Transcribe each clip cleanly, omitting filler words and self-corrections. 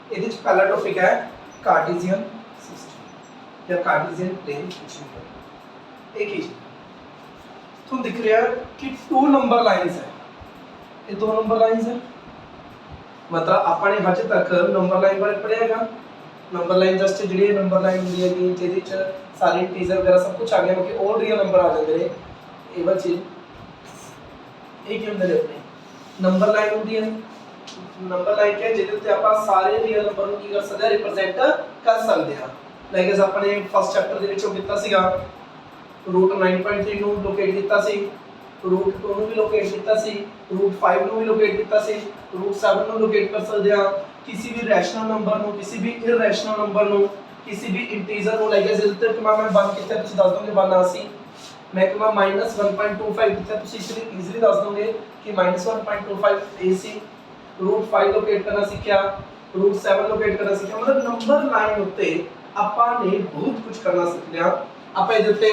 ਇਹਦੇ ਚ पहला टॉपिक है कार्टेशियन सिस्टम या कार्टेशियन प्लेन सिस्टम। एक ही तुम दिख रहा है कि 2 नंबर लाइंस है, ये 2 नंबर लाइंस है, मतलब अपने हज तक नंबर लाइन बारे पढ़िएगा। नंबर लाइन जस्ट जी नंबर लाइन होंगी है जिहदे सारे टीजर वगैरह सब कुछ आ गया, क्योंकि ऑल रियल नंबर आ जाते हैं। एवं चीज ये की होंगे अपने नंबर लाइन होंगी है। नंबर लाइन क्या जिहदे आप सारे रियल नंबर को की कर सकते हैं, रिप्रेजेंट कर सकते हैं। लाइक अस अपने फर्स्ट चैप्टर ਦੇ ਵਿੱਚ ਉਹ ਕੀਤਾ ਸੀਗਾ रूट 9.3 ਨੂੰ ਲੋਕੇਟ ਕੀਤਾ ਸੀ, रूट 2 ਨੂੰ ਵੀ ਲੋਕੇਟ ਕੀਤਾ ਸੀ, रूट 5 ਨੂੰ ਵੀ ਲੋਕੇਟ ਕੀਤਾ ਸੀ, रूट 7 ਨੂੰ ਲੋਕੇਟ ਕਰ ਸਕਦੇ ਆ। किसी भी रैशनल नंबर ਨੂੰ, किसी भी इरैशनल नंबर ਨੂੰ, किसी भी इंटीजर ਨੂੰ ਲਾਈਕ ਜਿਸ ਤੇ ਮੈਂ 1 ਕਿੱਥੇ ਤੁਸੀਂ ਦੱਸ ਦੋਗੇ 1 ਆ ਸੀ, मैं कहूँगा -1.25 कितना तुम इजीली दस दोगे कि -1.25 AC रूट 5 लोकेट करना सीखा, रूट 7 लोकेट करना सीखा। मतलब नंबर लाइन उत्ते ਆਪਾਂ ने बहुत कुछ करना सीख लिया। ਆਪਾਂ ਇਹਦੇ ਉੱਤੇ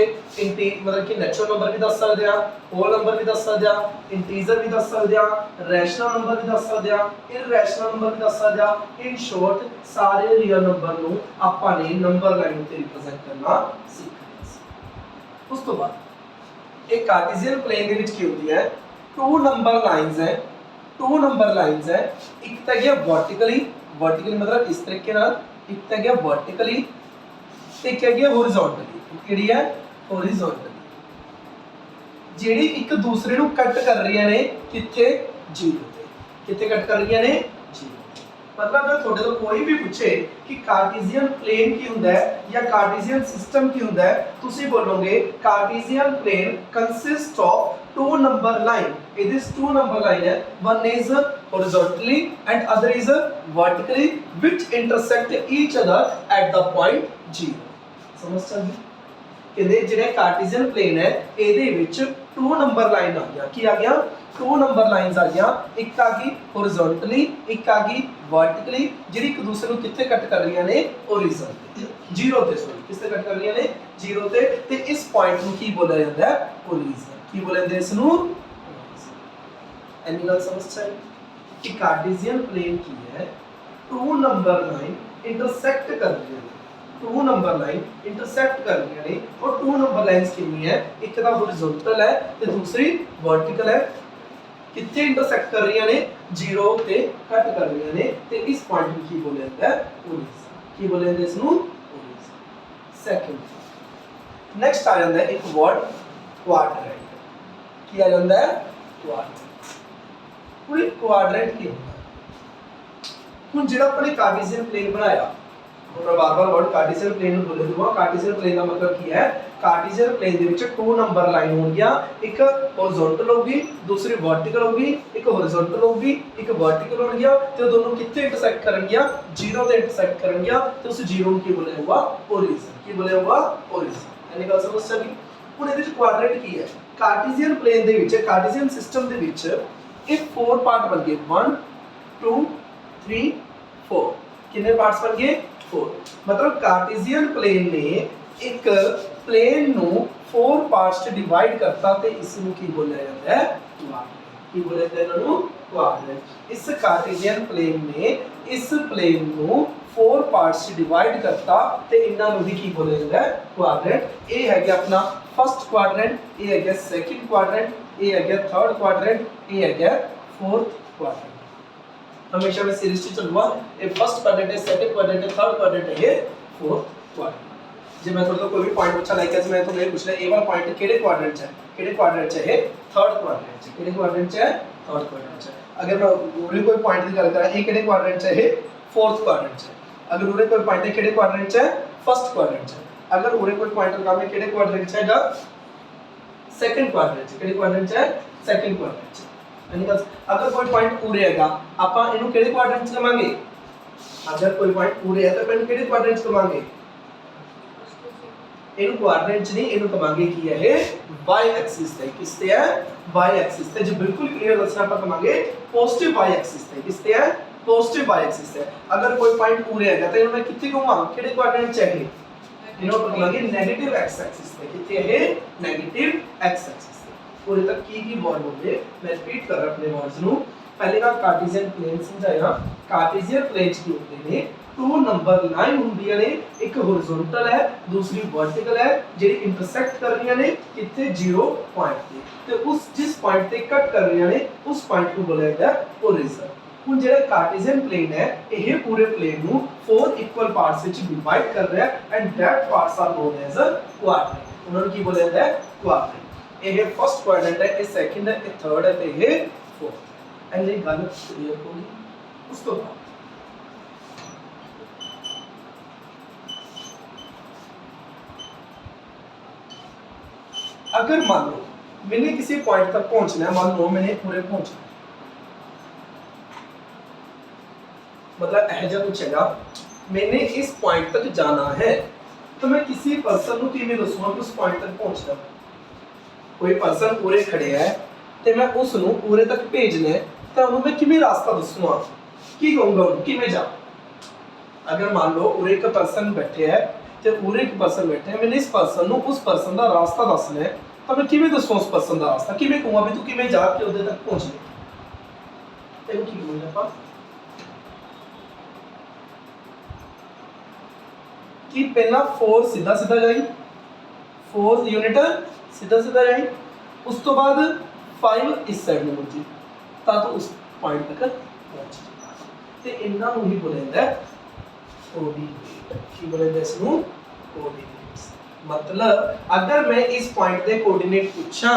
मतलब कि ਨੈਚੁਰਲ ਨੰਬਰ ਵੀ ਦੱਸ ਸਕਦੇ ਆ, ਹੋਲ ਨੰਬਰ ਵੀ ਦੱਸ ਸਕਦੇ ਆ, ਇੰਟੀਜਰ ਵੀ ਦੱਸ ਸਕਦੇ ਆ, ਰੈਸ਼ਨਲ ਨੰਬਰ ਵੀ ਦੱਸ ਸਕਦੇ ਆ, ਇਰੈਸ਼ਨਲ ਨੰਬਰ ਵੀ ਦੱਸ ਸਕਦੇ ਆ। ਇਨ ਸ਼ੋਰਟ ਸਾਰੇ ਰੀਅਲ ਨੰਬਰ ਨੂੰ ਆਪਾਂ ਨੇ ਨੰਬਰ ਲਾਈਨ ਉੱਤੇ ਰਿਪਰੈਜ਼ੈਂਟ ਕਰਨਾ ਸਿੱਖ ਲਿਆ ਸੀ। ਉਸ ਤੋਂ ਬਾਅਦ एक कार्टेशियन प्लेन ਦੇ ਵਿੱਚ ਕੀ ਹੁੰਦੀ ਹੈ, 2 नंबर लाइंस है, 2 नंबर लाइंस है। एक ਤਾਂ ਗਿਆ वर्टिकली, वर्टिकली मतलब इस तरीके ਨਾਲ, एक ਤਾਂ ਗਿਆ वर्टिकली ਤੇ ਇੱਕ ਗਿਆ हॉरिजॉन्टली। ਕਿਹੜੀ ਹੈ हॉरिजॉन्टली, ਜਿਹੜੀ ਇੱਕ ਦੂਸਰੇ ਨੂੰ ਕੱਟ ਕਰ ਰਹੀਆਂ ਨੇ ਕਿੱਥੇ, ਜ਼ੀਰੋ ਤੇ। ਕਿੱਥੇ ਕੱਟ ਕਰ ਰਹੀਆਂ ਨੇ, मतलब जो थोड़े तो कोई भी पूछे कि कार्टेशियन प्लेन की होता है या कार्टेशियन सिस्टम की होता है, तुसी बोलोगे cartesian plane consist of 2 number line. it is 2 number line है, one is horizontally and other is vertically which intersect each other at the point 0। समझ सकते कहते ਜਿਹੜੇ कार्टेशियन प्लेन है ਇਹਦੇ ਵਿੱਚ 2 नंबर लाइन आ गया। ਕੀ ਆ ਗਿਆ, 2 नंबर लाइंस आ गया। एक आ गई हॉरिजॉन्टली, एक आ गई वर्टिकली, ਜਿਹੜੀ ਇੱਕ ਦੂਸਰੇ ਨੂੰ ਕਿੱਥੇ ਕੱਟ ਕਰ ਰਹੀਆਂ ਨੇ, ओरिजिन जीरो ਤੇ। सॉरी ਕਿੱਥੇ ਕੱਟ ਕਰ ਰਹੀਆਂ ਨੇ, जीरो ਤੇ। ਤੇ ਇਸ ਪੁਆਇੰਟ ਨੂੰ ਕੀ ਬੋਲਿਆ ਜਾਂਦਾ ਹੈ, ओरिजिन। ਕੀ ਬੋਲਿਆ ਜਾਂਦਾ ਇਸ ਨੂੰ, ਐਨੀ ਗੱਲ ਸਮਝ ਚਾਹੀ ਕਿ कार्टेशियन प्लेन ਕੀ ਹੈ, 2 नंबर लाइन इंटरसेक्ट कर रही है, 2 नंबर लाइन इंटरसेक्ट कर रही है। और 2 नंबर लाइंस कितनी है, एक तो हॉरिजॉन्टल है ते दूसरी वर्टिकल है। कितने इंटरसेक्ट कर रही ने, जीरो ते कट कर रही ने। ते इस पॉइंट में की बोले जाता है, ओरिजिन। की बोले जाते हैं इसनु, ओरिजिन। सेकंड नेक्स्ट आ जाता है एक वर्ड क्वाड्रेंट। की आ जाता है, क्वाड्रेंट। पूरी क्वाड्रेंट की होता है। हुन जेड़ा अपने कार्टेशियन प्लेन बनाया, मैं बार-बार वर्ड कार्टेशियन प्लेन बोले दूंगा। कार्टेशियन प्लेन का मतलब की है, कार्टेशियन प्लेन ਦੇ ਵਿੱਚ 2 नंबर लाइन होंगी, एक हॉरिजॉन्टल होगी, दूसरी वर्टिकल होगी। एक हॉरिजॉन्टल होगी, एक वर्टिकल होगी, ਤੇ दोनों कितने इंटरसेक्ट करनगियां, जीरो ਤੇ इंटरसेक्ट करनगियां। ਤੇ उस जीरो ਨੂੰ ਕੀ ਬੋਲਿਆ ਹੋਊਗਾ, ओरिजिन। ਕੀ ਬੋਲਿਆ ਹੋਊਗਾ, ओरिजिन। ਇਹਨੇ ਗੱਲ ਸਮਝ ਸਕੀ। ਹੁਣ ਇਹਦੇ ਵਿੱਚ ਕੁਆਡਰੈਂਟ ਕੀ ਹੈ, कार्टेशियन प्लेन ਦੇ ਵਿੱਚ, कार्टेशियन सिस्टम ਦੇ ਵਿੱਚ ਇਹ 4 ਪਾर्ट ਬਣ ਗਏ, 1 2 3 4। कितने पार्ट्स बन गए, 4। मतलब कार्टेशियन प्लेन ने एक प्लेन नु 4 पार्ट्स च डिवाइड करता ते इस नु की बोलिया जाता है, क्वाड्रेंट। की बोलिया जाता है इन्हां क्वाड्रेंट। इस कार्टेशियन प्लेन ने इस प्लेन नु 4 पार्ट्स च डिवाइड करता ते इन्हां नु भी की बोलिया जाता है, क्वाड्रेंट। ये है कि अपना फर्स्ट क्वाड्रेंट, ये है कि सेकंड क्वाड्रेंट, ये है कि थर्ड क्वाड्रेंट, ये है कि फोर्थ क्वाड्रेंट। हमेशा मैं सीरीज से चलूंगा, ये फर्स्ट क्वाड्रेंट है, सेकंड क्वाड्रेंट है, थर्ड क्वाड्रेंट है, ये फोर्थ क्वाड्रेंट। जे मैं थोड़ा कोई भी पॉइंट पूछा लाइक ऐसे मैं तो मैं पूछ लिया ए वाला पॉइंट केड़े क्वाड्रेंट है, केड़े क्वाड्रेंट है, थर्ड क्वाड्रेंट है। केड़े क्वाड्रेंट है, थर्ड क्वाड्रेंट है। अगर मैं उरे कोई पॉइंट की गल करा, ए केड़े क्वाड्रेंट है, फोर्थ क्वाड्रेंट है। अगर उरे कोई पॉइंट है केड़े क्वाड्रेंट है, फर्स्ट क्वाड्रेंट है। अगर उरे कोई पॉइंट लगा में केड़े क्वाड्रेंट है, सेकंड क्वाड्रेंट है। केड़े क्वाड्रेंट है, सेकंड क्वाड्रेंट है। अगर कोई पॉइंट उरे हैगा, आपा इनु केड़े क्वाड्रेंट च लवांगे। अगर कोई पॉइंट उरे है तो अपन केड़े क्वाड्रेंट च लवांगे, इनु क्वाड्रेंट च नहीं, इनु कमांगे की है, y एक्सिस ते। किसते है, y एक्सिस ते। जो बिल्कुल क्लियर दसना आपा कमांगे पॉजिटिव y एक्सिस ते। किसते है, पॉजिटिव y एक्सिस ते। अगर कोई पॉइंट उरे हैगा तो इनु मैं किथे घुमा, केड़े क्वाड्रेंट च है, इनु कमांगे नेगेटिव x एक्सिस ते। किथे है, नेगेटिव x एक्सिस। पूरे तक की वर्ड होंगे, मैं रिपीट कर रहा अपने वर्ड्स नु। पहले का कार्टेशियन प्लेन समझाया कार्टेशियन प्लेन की होते ने टू नंबर लाइन ਹੁੰਦੀਆਂ ਨੇ ਇੱਕ हॉरिजॉन्टल है दूसरी वर्टिकल है ਜਿਹੜੀ इंटरसेक्ट कर रही ने कितने 0 पॉइंट ਤੇ ਉਸ ਜਿਸ ਪੁਆਇੰਟ ਤੇ ਕੱਟ ਕਰ ਰਹੀਆਂ ਨੇ ਉਸ ਪੁਆਇੰਟ ਨੂੰ ਬੋਲਿਆ ਜਾਂਦਾ ਹੋਰੀਜ਼ਨ ਹੁਣ ਜਿਹੜਾ ਕਾਰਟੇशियन प्लेन है ਇਹ ਪੂਰੇ प्लेन ਨੂੰ 4 ਇਕੁਅਲ ਪਾਰਟਸ ਵਿੱਚ ਡਿਵਾਈਡ ਕਰ ਰਿਹਾ ਹੈ and that parts are known as a quadrant ਉਹਨਾਂ ਨੂੰ ਕੀ ਬੋਲਿਆ ਜਾਂਦਾ ਹੈ ਕੁਆਡਰੈਂਟ ਇਹ ਫਸਟ ਕੁਆਡਰੈਂਟ ਹੈ ਇਹ ਸੈਕੰਡ ਹੈ ਇਹ ਥਰਡ ਹੈ ਤੇ ਇਹ ਫੋਰਥ ਐਂਡ ਇਹ ਗੱਲ ਕਲੀਅਰ ਹੋ ਗਈ ਉਸ ਤੋਂ ਬਾਅਦ अगर मान लो मैंने किसी पॉइंट तक पहुंचना है मान लो मैंने पूरे पहुंचना मतलब ऐसा कुछ है मैंने इस पॉइंट तक जाना है तो मैं किसी पर्सन को किਵੇਂ ਦੱਸੂਗਾ कि उस पॉइंट तक पहुंचना कोई पर्सन पूरे खड़े है ਤੇ मैं उस ਨੂੰ पूरे तक भेजना है ਤਾਂ ਉਹਨੂੰ मैं ਕਿਵੇਂ रास्ता ਦੱਸੂਗਾ ਕੀ ਕਹੂੰਗਾ ਉਹਨੂੰ ਕਿਵੇਂ ਜਾ अगर मान लो पूरे एक पर्सन बैठे है ਤੇ ਪੂਰੇ ਇੱਕ ਪਰਸਨ ਬੈਠੇ ਹੈ ਮੈंने इस पर्सन ਨੂੰ ਉਸ पर्सन ਦਾ ਰਾਸਤਾ ਦੱਸਣਾ ਹੈ ਤਾਂ ਮੈਂ ਕਿਵੇਂ ਦੱਸੂੰ ਉਸ पर्सन ਦਾ ਰਾਸਤਾ ਕਿਵੇਂ ਕਹੂੰਗਾ ਵੀ ਤੂੰ ਕਿਵੇਂ ਜਾ ਕੇ ਉਹਦੇ ਤੱਕ ਪਹੁੰਚੇ ਇਹਨੂੰ ਕੀ ਕਹੂੰਗਾ ਆਪਾਂ कि पहला 4 सीधा सीधा जाई 4 यूनिट सीधा सीधा जाई उस तो बाद 5 इस साइड में मुझे ता तो उस पॉइंट तक पहुंच ते इन्ना ਨੂੰ ਹੀ ਬੋਲਿਆ ਜਾਂਦਾ कोऑर्डिनेट की बोले हैं इसको कोऑर्डिनेट्स मतलब अगर मैं इस पॉइंट ਦੇ कोऑर्डिनेट पूछा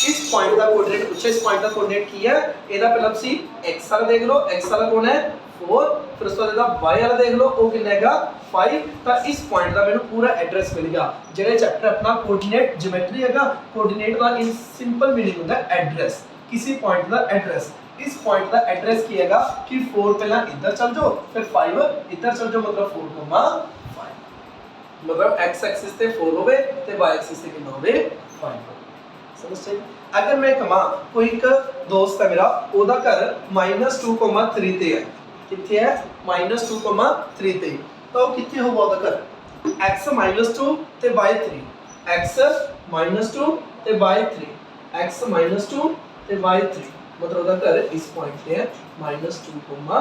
इस पॉइंट ਦਾ कोऑर्डिनेट पूछा इस पॉइंट ਦਾ कोऑर्डिनेट ਕੀ ਹੈ ਇਹਦਾ ਪਹਿਲਾਂ ਤੁਸੀਂ x ਵਾਲਾ ਦੇਖ ਲਓ x ਵਾਲਾ ਕੌਣ ਹੈ 4 फिर उसके बाद y वाला देख लो वो कितना हैगा 5 ਤਾਂ इस पॉइंट ਦਾ ਮੈਨੂੰ ਪੂਰਾ ਐਡਰੈਸ ਮਿਲ ਗਿਆ ਜਿਹੜੇ ਚੈप्टर अपना कोऑर्डिनेट ज्योमेट्री हैगा कोऑर्डिनेट ਦਾ ਇਨ ਸਿੰਪਲ ਮੀਨਿੰਗ ਹੁੰਦਾ ਐਡਰੈਸ किसी पॉइंट ਦਾ ਐਡਰੈਸ इस पॉइंट का एड्रेस की हैगा कि 4 पहला इधर चल जाओ फिर 5 इधर चल जाओ मतलब 4,5 मतलब x एक्सिस पे 4 होवे ते y एक्सिस पे कितना होवे 5 समझ चाहिए अगर मैं कमा कोई एक दोस्त है मेरा ओदा घर -2,3 ਤੇ है किथे है -2,3 ਤੇ तो किथे होगा ओदा घर x -2 ਤੇ y 3 x -2 ਤੇ y 3 x -2 ਤੇ y 3 मतलब ਉਹਦਾ ਘਰ इस पॉइंट पे है -2,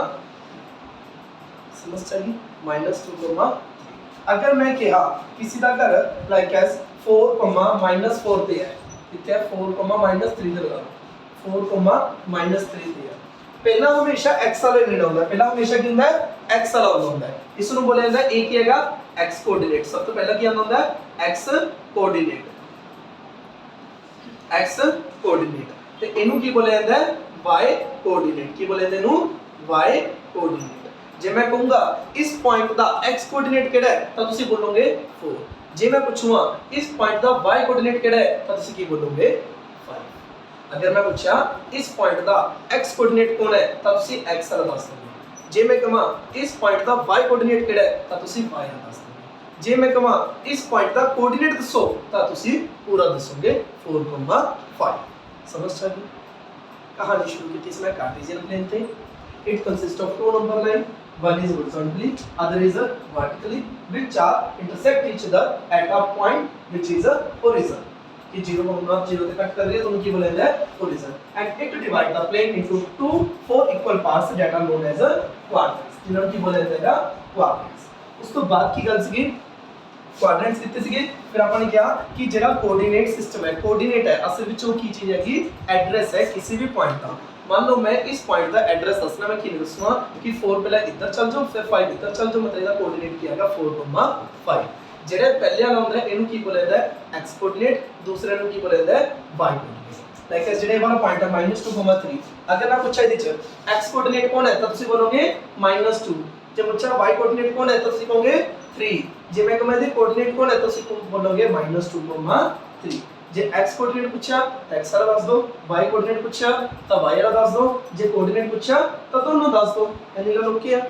समझ चली -2, अगर मैं कहा किसी का घर लाइक एस 4, -4 पे है कितने 4, -3 ਤੇ ਲਗਾ 4, -3 ਤੇ है ਪਹਿਲਾ ਹਮੇਸ਼ਾ x ਵਾਲਾ ਲੈਣਾ ਹੁੰਦਾ ਪਹਿਲਾ ਹਮੇਸ਼ਾ ਕੀ ਹੁੰਦਾ ਹੈ x ਵਾਲਾ ਹੁੰਦਾ ਹੈ ਇਸ ਨੂੰ ਬੋਲਿਆ ਜਾਂਦਾ ਇਹ ਕੀ ਹੈਗਾ x ਕੋਆਰਡੀਨੇਟ ਸਭ ਤੋਂ ਪਹਿਲਾਂ ਕੀ ਆਉਂਦਾ ਹੁੰਦਾ ਹੈ x ਕੋਆਰਡੀਨੇਟ ਤੇ ਇਹਨੂੰ ਕੀ ਬੋਲਿਆ ਜਾਂਦਾ ਹੈ y ਕੋਆਰਡੀਨੇਟ ਕੀ ਬੋਲਿਆ ਜਾਂਦਾ ਇਹਨੂੰ y ਕੋਆਰਡੀਨੇਟ ਜੇ ਮੈਂ ਕਹੂੰਗਾ ਇਸ ਪੁਆਇੰਟ ਦਾ x ਕੋਆਰਡੀਨੇਟ ਕਿਹੜਾ ਹੈ ਤਾਂ ਤੁਸੀਂ ਬੋਲੋਗੇ 4 ਜੇ ਮੈਂ ਪੁੱਛੂਗਾ ਇਸ ਪੁਆਇੰਟ ਦਾ y ਕੋਆਰਡੀਨੇਟ ਕਿਹੜਾ ਹੈ ਤਾਂ ਤੁਸੀਂ ਕੀ ਬੋਲੋਗੇ 5 ਅਗਰ ਮੈਂ ਪੁੱਛਿਆ ਇਸ ਪੁਆਇੰਟ ਦਾ x ਕੋਆਰਡੀਨੇਟ ਕੌਣ ਹੈ ਤਾਂ ਤੁਸੀਂ x ਵਾਲਾ ਦੱਸ ਦੋਗੇ ਜੇ ਮੈਂ ਕਹਾਂ ਇਸ ਪੁਆਇੰਟ ਦਾ y ਕੋਆਰਡੀਨੇਟ ਕਿਹੜਾ ਹੈ ਤਾਂ ਤੁਸੀਂ y ਵਾਲਾ ਦੱਸ ਦੋਗੇ ਜੇ ਮੈਂ ਕਹਾਂ ਇਸ ਪੁਆਇੰਟ ਦਾ ਕੋਆਰਡੀਨੇਟ ਦੱਸੋ ਤਾਂ ਤੁਸੀਂ ਪੂਰਾ ਦੱਸੋਗੇ 4,5 समझ सकते कहानी शुरू की थी इसमें कार्टेशियन प्लेन थे it consist of two number line one is horizontally other is vertically which are intersect each other at a point which is a horizon कि 0,0 से कट कर रही है तो उनकी बोला जाता है horizon and it divide the plane into 4 equal parts that are known as a quadrants जिन्हों की बोला जाता है quadrants उस तो बाद की गल सी ਕੁਆਡਰੈਂਟਸ ਦਿੱਤੇ ਸੀਗੇ ਫਿਰ ਆਪਾਂ ਨੇ ਕਿਹਾ ਕਿ ਜਿਹੜਾ ਕੋਆਰਡੀਨੇਟ ਸਿਸਟਮ ਹੈ ਕੋਆਰਡੀਨੇਟ ਹੈ ਅਸਲ ਵਿੱਚ ਉਹ ਕੀ ਚੀਜ਼ ਹੈਗੀ ਐਡਰੈਸ ਹੈ ਕਿਸੇ ਵੀ ਪੁਆਇੰਟ ਦਾ मान लो मैं इस पॉइंट ਦਾ ਐਡਰੈਸ ਦੱਸਣਾ ਮੈਂ ਕਿਵੇਂ ਦੱਸੂਗਾ ਕਿ 4 ਪਹਿਲਾਂ ਇੱਧਰ ਚੱਲ ਜਾਓ ਫਿਰ 5 ਇੱਧਰ ਚੱਲ ਜਾਓ ਮਤਲਬ ਇਹਦਾ ਕੋਆਰਡੀਨੇਟ ਕੀ ਹੈਗਾ 4,5 ਜਿਹੜੇ ਪਹਿਲੇ ਵਾਲਾ ਹੁੰਦਾ ਇਹਨੂੰ ਕੀ ਬੋਲਿਆ ਜਾਂਦਾ ਹੈ x ਕੋਆਰਡੀਨੇਟ ਦੂਸਰੇ ਨੂੰ ਕੀ ਬੋਲਿਆ ਜਾਂਦਾ ਹੈ y ਕੋਆਰਡੀਨੇਟ ਲਾਈਕ ਇਸ ਜਿਹੜੇ ਵਾਲਾ ਪੁਆਇੰਟ ਹੈ -2,3 ਅਗਰ ਮੈਂ ਪੁੱਛਾਂ ਇਹਦੇ ਚ x ਕੋਆਰਡੀਨੇਟ ਕੌਣ ਹੈ ਤਾਂ ਤੁਸੀਂ ਬੋਲੋਗੇ -2 ਜੇ ਪੁੱਛਾਂ y ਕੋਆਰਡੀਨੇਟ ਕੌਣ ਹੈ ਤਾਂ ਤੁਸੀਂ ਕਹੋਗੇ 3 ਜੇ ਮੈਂ ਕਹਾਂ ਇਹਦੇ ਕੋਆਰਡੀਨੇਟ ਕੌਣ ਹੈ ਤਾਂ ਤੁਸੀਂ ਬੋਲੋਗੇ -2,3 ਜੇ x ਕੋਆਰਡੀਨੇਟ ਪੁੱਛਿਆ ਤਾਂ x ਵਾਲਾ ਦੱਸ ਦਿਓ y ਕੋਆਰਡੀਨੇਟ ਪੁੱਛਿਆ ਤਾਂ y ਵਾਲਾ ਦੱਸ ਦਿਓ ਜੇ ਕੋਆਰਡੀਨੇਟ ਪੁੱਛਿਆ ਤਾਂ ਦੋਨੋਂ ਦੱਸ ਦਿਓ ਇਹਨੀ ਗੱਲ ਓਕੇ ਆ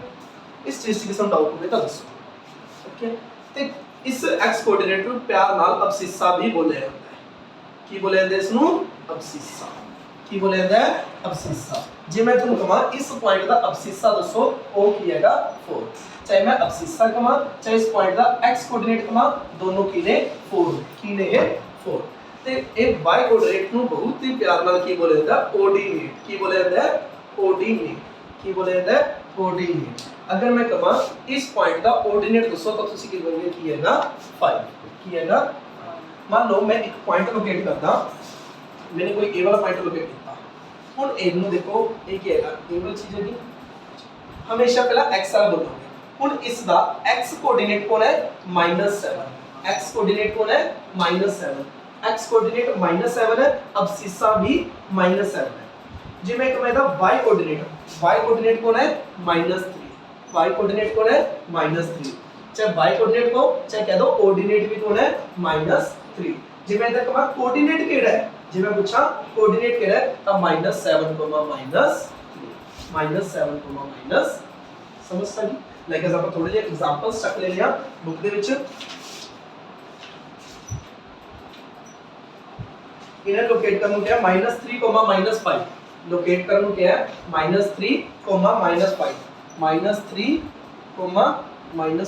ਇਸ ਚੀਜ਼ ਦੀ ਸਾਨੂੰ ਡਾਊਟ ਹੋਵੇ ਤਾਂ ਦੱਸੋ ਓਕੇ ਤੇ ਇਸ x ਕੋਆਰਡੀਨੇਟ ਨੂੰ ਪਿਆਰ ਨਾਲ ਅਬਸਿੱਸਾ ਵੀ ਬੋਲਿਆ ਜਾਂਦਾ ਹੈ ਕੀ ਬੋਲਿਆ ਜਾਂਦਾ ਇਸ ਨੂੰ ਅਬਸਿੱਸਾ ਕੀ ਬੋਲਿਆ ਜਾਂਦਾ ਹੈ ਅਬਸਿੱਸਾ ਜੇ ਮੈਂ ਤੁਹਾਨੂੰ ਕਹਾਂ ਇਸ ਪੁਆਇੰਟ ਦਾ ਅਬਸਿੱਸਾ ਦੱਸੋ ਉਹ ਕੀ ਹੈਗਾ 4 ਚਾਹੇ ਮੈਂ ਅਬਸਿੱਸਾ ਕਹਾਂ ਚਾਹੇ ਇਸ ਪੁਆਇੰਟ ਦਾ x ਕੋਆਰਡੀਨੇਟ ਕਹਾਂ ਦੋਨੋਂ ਕੀ ਨੇ 4 ਕੀ ਨੇ ਇਹ 4 ਤੇ ਇਹ y ਕੋਆਰਡੀਨੇਟ ਨੂੰ ਬਹੁਤ ਹੀ ਪਿਆਰ ਨਾਲ ਕੀ ਬੋਲਿਆ ਜਾਂਦਾ ਕੋਆਰਡੀਨੇਟ ਕੀ ਬੋਲਿਆ ਜਾਂਦਾ कोऑर्डिनेट की बोले जाता है कोऑर्डिनेट। अगर मैं कहा इस पॉइंट का ऑर्डिनेट दसो तो तुसी की बोलोगे की हैगा 5 की हैगा। मान लो मैं एक पॉइंट लोकेट करदा, मैंने कोई ए वाला पॉइंट लोकेट किया हुन ए नु देखो ए की हैगा ए वाली चीज है हमेशा पहला x वाला बोलोगे। हुन इसदा x कोऑर्डिनेट कौन है -7, x कोऑर्डिनेट कौन है -7, x कोऑर्डिनेट -7 है। अब सीसा भी -7 है। जी मैं कहता y कोऑर्डिनेट कौन है -3, y कोऑर्डिनेट कौन है -3। चाहे y कोऑर्डिनेट को चाहे कह दो ऑर्डिनेट भी कौन है -3। जी मैं इधर कहा कोऑर्डिनेट केड़ा है, जी मैं पूछा कोऑर्डिनेट केड़ा है तब -7 -7 समझ सकी। लाइक अस आप थोड़े जे एग्जांपल्स चक ले लिया बुक दे विच। इन्हें लोकेट करना क्या है -3, -5 लोकेट करना क्या है -3, -5 -3, -5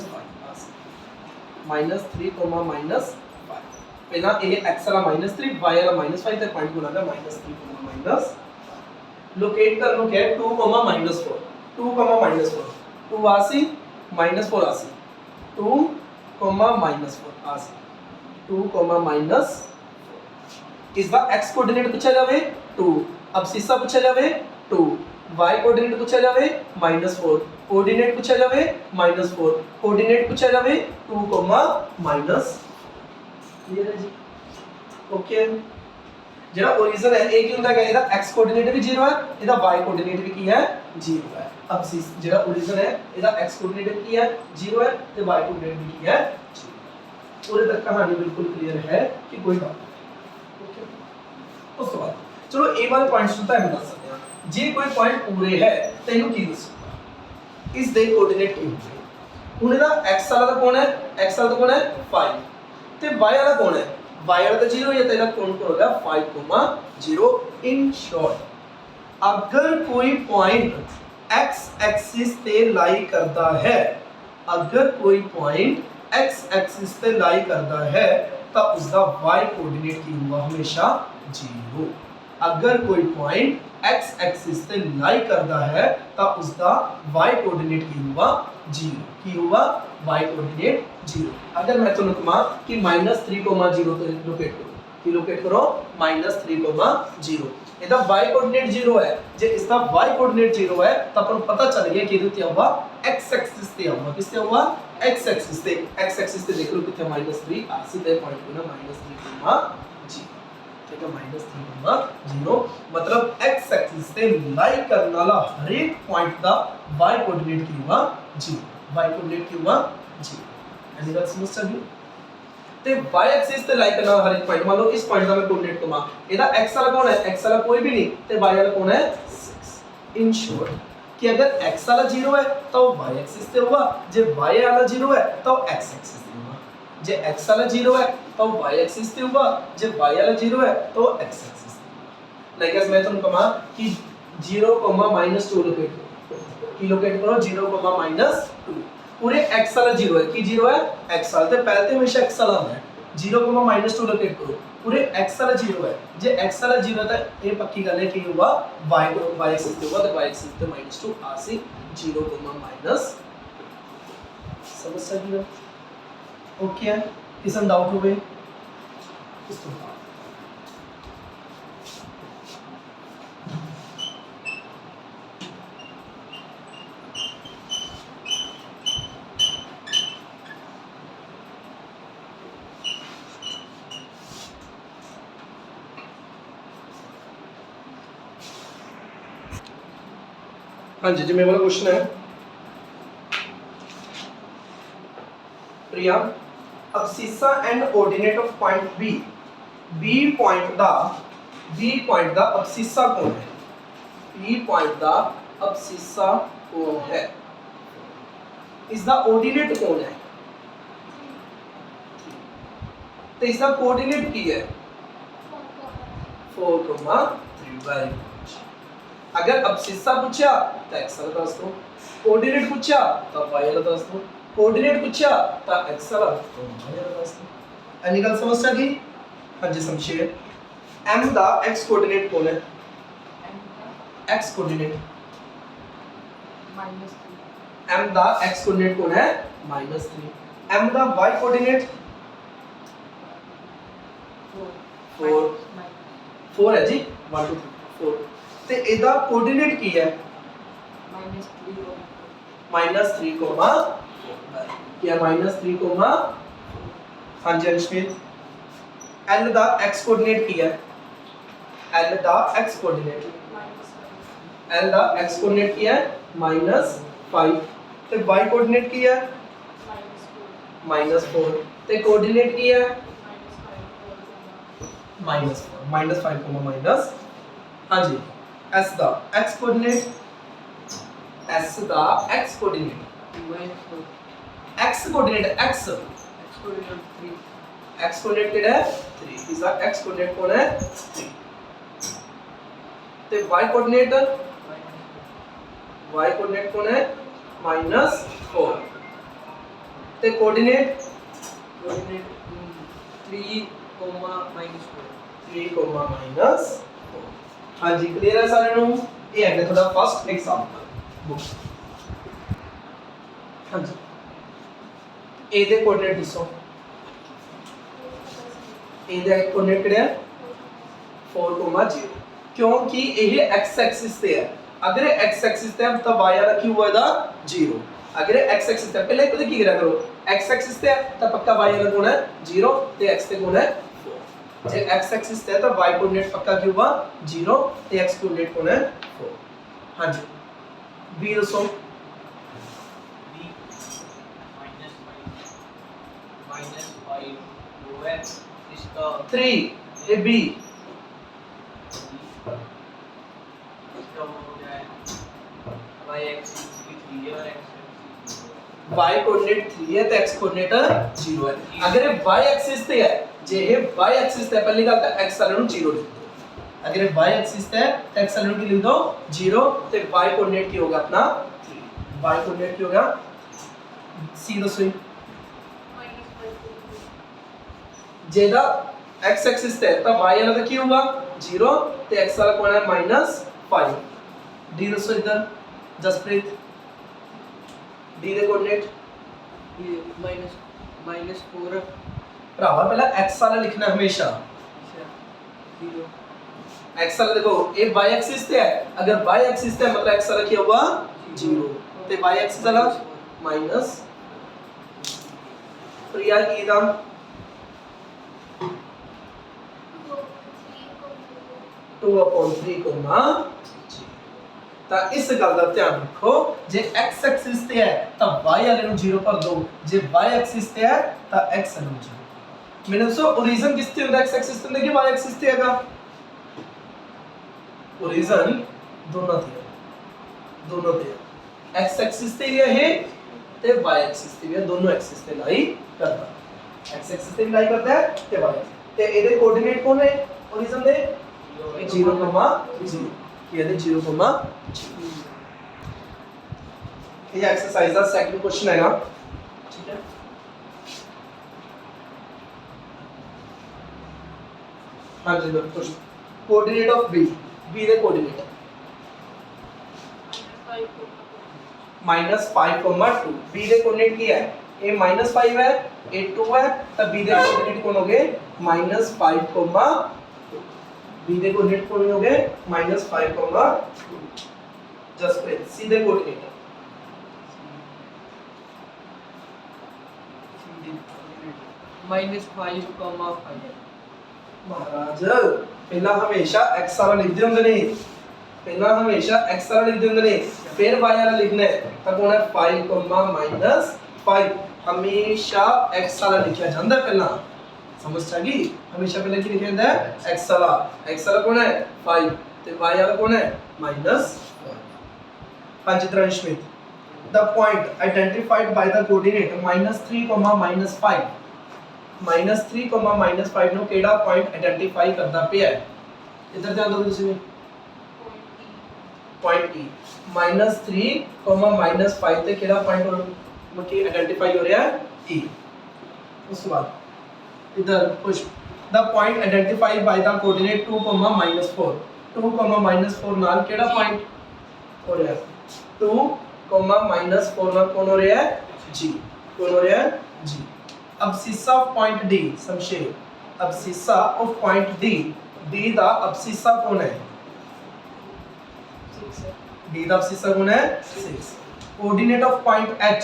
-3, -5 पहला ए x वाला -3 y वाला -5 ते पॉइंट गुना का -3, लोकेट करना क्या है 2, -4 2, -4 2 आसी -4 आसी 2, -4 आसी 2, -4 इसका x कोऑर्डिनेट पूछा जावे 2, अब सीसा पूछा जावे 2, y कोऑर्डिनेट पूछा जावे -4, कोऑर्डिनेट पूछा जावे -4, कोऑर्डिनेट पूछा जावे 2, क्लियर है जी। ओके जेड़ा ओरिजिन है ए की हुंदा है ਇਹਦਾ x कोऑर्डिनेट भी 0 है, ਇਹਦਾ y कोऑर्डिनेट भी की है 0 है। अब जेड़ा ओरिजिन है ਇਹਦਾ x कोऑर्डिनेट की है 0 है ਤੇ y कोऑर्डिनेट भी की है 0। पूरे तक कहानी बिल्कुल क्लियर है कि कोई बात नहीं। ओके उस तो बाद चलो ए वाले पॉइंट्स ਨੂੰ ਤਾਂ हम ਦੱਸ ਸਕਦੇ ਹਾਂ। ਜੇ ਕੋਈ ਪੁਆਇੰਟ ਪੂਰੇ ਹੈ ਤੈਨੂੰ ਕੀ ਦੱਸੂਗਾ ਇਸ ਦੇ ਕੋਆਰਡੀਨੇਟ ਕੀ ਹੋਣਗੇ। ਹੁਣ ਇਹਦਾ x ਵਾਲਾ ਦਾ ਕੌਣ ਹੈ, x ਵਾਲਾ ਦਾ ਕੌਣ ਹੈ 5 ਤੇ y ਵਾਲਾ ਕੌਣ ਹੈ, y वाला तो 0 है, तेरा कौन कौन होगा 5,0। इन शॉर्ट अगर कोई पॉइंट x एक्सिस पे लाई करता है, अगर कोई पॉइंट x एक्सिस पे लाई करता है तो उसका y कोऑर्डिनेट की होगा हमेशा 0। अगर कोई पॉइंट x एक्सिस पे लाई करता है तो उसका y कोऑर्डिनेट की होगा 0 की होगा y कोऑर्डिनेट 0। अगर मैं तुमको कहा कि -3,0 तो लोकेट करो कि लोकेट करो -3,0 ਇਹਦਾ y कोऑर्डिनेट 0 है। जे इसका y कोऑर्डिनेट 0 है तो अपन पता चल गया कि ਇਹਦੇ हुआ x एक्सिस पे हुआ, किससे हुआ x एक्सिस पे। x एक्सिस पे देख लो कितने -3 आसी पे पॉइंट को ना -3,0 ठीक है -3,0 मतलब x एक्सिस पे लाई करने वाला हर एक पॉइंट का y कोऑर्डिनेट की हुआ 0, y कोऑर्डिनेट की हुआ 0। ऐसी बात समझ सकते हो। ते y एक्सिस पे लाई करना हर एक पॉइंट, मान लो इस पॉइंट का मैं कोऑर्डिनेट कमा ਇਹਦਾ x वाला कौन है, x वाला कोई भी नहीं ते y वाला कौन है 6। इन शॉर्ट कि अगर x वाला 0 है तो y एक्सिस पे होगा, जे y वाला 0 है तो x एक्सिस पे होगा, जे x वाला 0 है तो y एक्सिस पे होगा, जे y वाला 0 है तो x एक्सिस पे होगा। लाइक एज मैं तुमको कहा कि 0, -2 लोकेट करो कि लोकेट करो 0, -2 पूरे x वाला 0 है कि 0 है x वाला ते पहले हमेशा x वाला है 0, -2 लोकेट करो पूरे x वाला 0 है। जे x वाला 0 था ये पक्की गल है कि हुआ y को y एक्सिस पे हुआ तो y एक्सिस पे -2 आसी 0, समझ सकी हो। ओके है किसी डाउट हो गए इस तो हाँ जी मेरे वाला क्वेश्चन है Priya abscissa and ordinate of point B point दा अबसिसा कौन है, बी पॉइंट दा अबसिसा कौन है, इसका ऑर्डिनेट कौन है तो इसका कोऑर्डिनेट की है 4,3। अगर अबसिसा पूछा तो x वाला दस दो, कोऑर्डिनेट पूछा तो y वाला दस दो, कोऑर्डिनेट पूछा तो x वाला तो y वाला दस दो। एनी गल समझ सकी। हाँ जी समझिए m दा x कोऑर्डिनेट कौन है, x कोऑर्डिनेट m ਦਾ x ਕੋਆਰਡੀਨੇਟ ਕੌਣ ਹੈ -3 m ਦਾ y ਕੋਆਰਡੀਨੇਟ 4 ਹੈ ਜੀ 1 2 3 4 ਤੇ ਇਹਦਾ ਕੋਆਰਡੀਨੇਟ ਕੀ ਹੈ -3 ਕੋਮਾ ਕੀ ਹੈ -3 ਹਾਂਜੀ ਅੰਸ਼ਮੀਤ l ਦਾ x ਕੋਆਰਡੀਨੇਟ ਕੀ ਹੈ l ਦਾ x ਕੋਆਰਡੀਨੇਟ l ਦਾ x ਕੋਆਰਡੀਨੇਟ ਕੀ ਹੈ -5 ਤੇ y ਕੋਆਰਡੀਨੇਟ ਕੀ ਹੈ -4 ਤੇ ਕੋਆਰਡੀਨੇਟ ਕੀ ਹੈ -5 ਹਾਂਜੀ s ਦਾ x coordinate x coordinate x coordinate x coordinate ਕਿਹੜਾ ਹੈ 3 ਇਸ ਦਾ x ਕੋਆਰਡੀਨੇਟ ਕੌਣ ਹੈ 3 ਤੇ y ਕੋਆਰਡੀਨੇਟ ਕੌਣ ਹੈ -4 ਤੇ ਕੋਆਰਡੀਨੇਟ 3 -4 ਹਾਂਜੀ ਕਲੀਅਰ ਹੈ ਸਾਰਿਆਂ ਨੂੰ ਇਹ ਹੈ ਤੁਹਾਡਾ ਫਸਟ ਐਗਜ਼ਾਮਪਲ ਬੁੱਕ ਹਾਂਜੀ ਇਹਦੇ ਕੋਆਰਡੀਨੇਟ ਦੱਸੋ ਇਹਦਾ ਕੋਆਰਡੀਨੇਟ ਕਿਹੜਾ ਹੈ 4,0 क्योंकि ये x एक्सिस पे है अगर x एक्सिस पे है तब y वाला क्यों होएगा 0 अगर x एक्सिस पे पहले खुद की करा करो x एक्सिस पे है तब पक्का y वाला कौन है 0 ते x पे कौन है 4 जे x एक्सिस पे है तब y कोऑर्डिनेट पक्का क्यों हुआ 0 ते x कोऑर्डिनेट कौन है 4 हां जी b दसो b -5 वो है इसका 3 ये b y कोऑर्डिनेट 3 है तो x कोऑर्डिनेट 0 है अगर ये y एक्सिस पे है जे ये y एक्सिस पे पहली गल तो x वाले नु 0 लिख दो अगर ये y एक्सिस पे है तो x वाले नु की लिख दो 0 तो y कोऑर्डिनेट की होगा अपना 3 y कोऑर्डिनेट की होगा c दसो जेदा x एक्सिस पे है तो y वाला तो की होगा 0 तो x वाला कौन है -5 d दसो इधर जसप्रीत d ਦੇ ਕੋਆਰਡੀਨੇਟ ਇਹ -4 ਭਰਾਵਾ ਪਹਿਲਾਂ x ਵਾਲਾ ਲਿਖਣਾ ਹਮੇਸ਼ਾ 0 x वाला देखो ये y एक्सिस पे है अगर y एक्सिस पे मतलब x वाला क्या होगा 0 ਤੇ y एक्सिस वाला माइनस तो यार की दाम 2/3 ਤਾਂ ਇਸ ਗੱਲ ਦਾ ਧਿਆਨ ਰੱਖੋ ਜੇ x ਐਕਸਿਸ ਤੇ ਹੈ ਤਾਂ y ਵਾਲੇ ਨੂੰ 0 ਪਰ ਦੋ ਜੇ y ਐਕਸਿਸ ਤੇ ਹੈ ਤਾਂ x ਵਾਲੇ ਨੂੰ 0 ਮੈਨੂੰ ਦੱਸੋ origin ਕਿਸ ਤੇ ਹੁੰਦਾ x ਐਕਸਿਸ ਤੇ ਹੁੰਦਾ ਕਿ y ਐਕਸਿਸ ਤੇ ਹੈਗਾ origin ਦੋਨੋਂ ਤੇ ਹੈ x ਐਕਸਿਸ ਤੇ ਵੀ ਹੈ ਤੇ y ਐਕਸਿਸ ਤੇ ਵੀ ਹੈ ਦੋਨੋਂ ਐਕਸਿਸ ਤੇ ਲਾਈ ਕਰਦਾ x ਐਕਸਿਸ ਤੇ ਵੀ ਲਾਈ ਕਰਦਾ ਹੈ ਤੇ y ਤੇ ਇਹਦੇ ਕੋਆਰਡੀਨੇਟ ਕੌਣ ਹੈ origin ਦੇ 0,0 ये 0,0 ये एक्सरसाइज का सेकंड क्वेश्चन है ना ठीक है हां जी क्वेश्चन कोऑर्डिनेट ऑफ b दे कोऑर्डिनेट -5,2 b दे कोऑर्डिनेट की है a -5 है a 2 है तब b दे कोऑर्डिनेट कौन हो गए -5,2 b दे कोऑर्डिनेट कौन हो गए -5,2 just place c they coordinate -5,5 महाराज पहला हमेशा x वाला लिखते होंगे ने पहला हमेशा x वाला लिखते होंगे ने फिर y वाला लिखना है तब कौन है 5,-5 हमेशा x वाला लिखा जाता है पहला समझ आ गई हमेशा पहले की लिखा जाता है x वाला कौन है 5 ते y वाला कौन है -4 हां चित्रांशमित the point identified by the coordinate -3, -5 -3, -5 ਨੂੰ ਕਿਹੜਾ ਪੁਆਇੰਟ ਆਇਡੈਂਟੀਫਾਈ ਕਰਦਾ ਪਿਆ ਹੈ ਇਧਰ ਧਿਆਨ ਦਿਓ ਤੁਸੀਂ ਪੁਆਇੰਟ E -3, -5 ਤੇ ਕਿਹੜਾ ਪੁਆਇੰਟ ਮੱਕੀ ਆਇਡੈਂਟੀਫਾਈ ਹੋ ਰਿਹਾ ਹੈ E ਉਸ ਤੋਂ ਬਾਅਦ ਇਧਰ push the point identified by the coordinate 2, -4 2, -4 ਨਾਲ ਕਿਹੜਾ ਪੁਆਇੰਟ ਹੋ ਰਿਹਾ 2, कॉमा -4 कौन हो रहा है जी, कौन हो रहा है जी। Abscissa of point D Shamsher, abscissa of point D, D दा अबसिस्सा कौन है, डी दा अबसिस्सा कौन है 6। Coordinate of point H,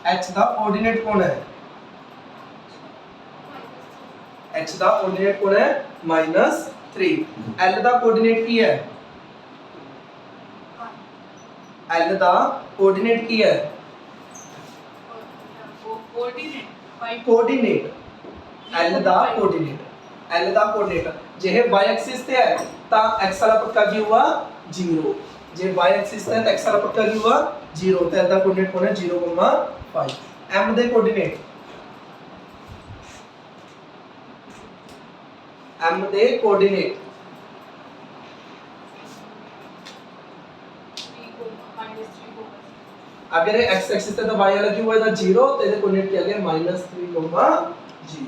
H दा कोऑर्डिनेट कौन है, एच दा कोऑर्डिनेट कौन है -3। एल दा कोऑर्डिनेट की है, एल दा कोऑर्डिनेट की है कोऑर्डिनेट, एल दा कोऑर्डिनेट, एल दा कोऑर्डिनेट जे y एक्सिस ते है ता x वाला पक्का की हुआ 0, जे y एक्सिस ते x वाला पक्का की हुआ 0 ते एल दा कोऑर्डिनेट कौन है 0,5। m they coordinate, m they coordinate अगर x एक्सिस ते y वाला की हुआ था 0 तो ਇਹਦੇ कोऑर्डिनेट किया गया -3,0।